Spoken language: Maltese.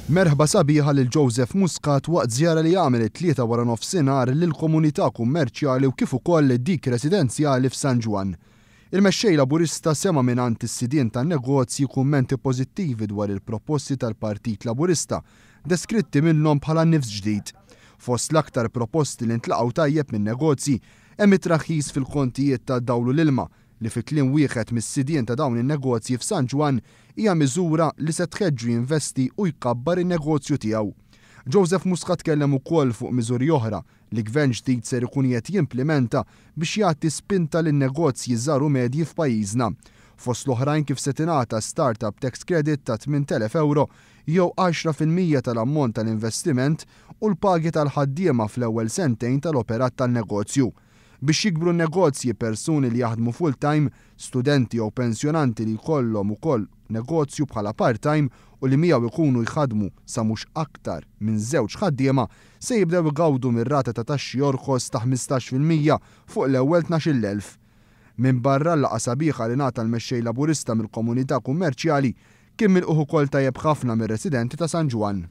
Merħba sabiħa lil Joseph Muscat waqt żjara li għamlet 3 wara nofsinhar lill-komunità kummerċjali u kif ukoll dik residenzjali f'San Ġwan. Il-mexxej Laburista sema mingħand is-sidien tan-negozji kummenti pożittivi dwar il-proposti tal-Partit Laburista, deskritti minnhom bħala nifs ġdid. Fost l-aktar proposti li ntlaqgħu tajjeb min-negozji hemm it-traħħis fil-kontijiet tad-dawl u l-ilma li fi kliem wieħed mis-sidien ta' dawn in-negozji f'San Ġwan hija miżura li se tħeġġu jinvesti u jkabbar in-negozju tiegħu. Joseph Muscat tkellem ukoll fuq miżuri oħra li gvern ġdid ser ikun qed jimplementa biex jagħti spinta lin-negozji żgħar u medji f'pajjiżna. Fost l-oħrajn kif se tingħata startup tax credit ta' 8,000 euro jew 10% tal-ammont tal-investiment u l-pagi tal-ħaddiema fl-ewwel sentejn tal-operat tan-negozju. Biex jikbru negozji persuni li jaħdmu full-time, studenti jew pensjonanti li jkollhom ukoll negozju bħala part-time u li miegħu jkunu jħadmu sa mhux aktar minn 2 ħaddiema se jibdew igawdu mir-rata ta' taxxi jorħos ta' 15% fuq l-ewwel 12,000. Minn barra l-laqgħa sabiħa li ngħata l-mexxej Laburista mill-komunità kummerċjali kien milquh ukoll tajjeb ħafna mir-residenti ta' San Ġwan.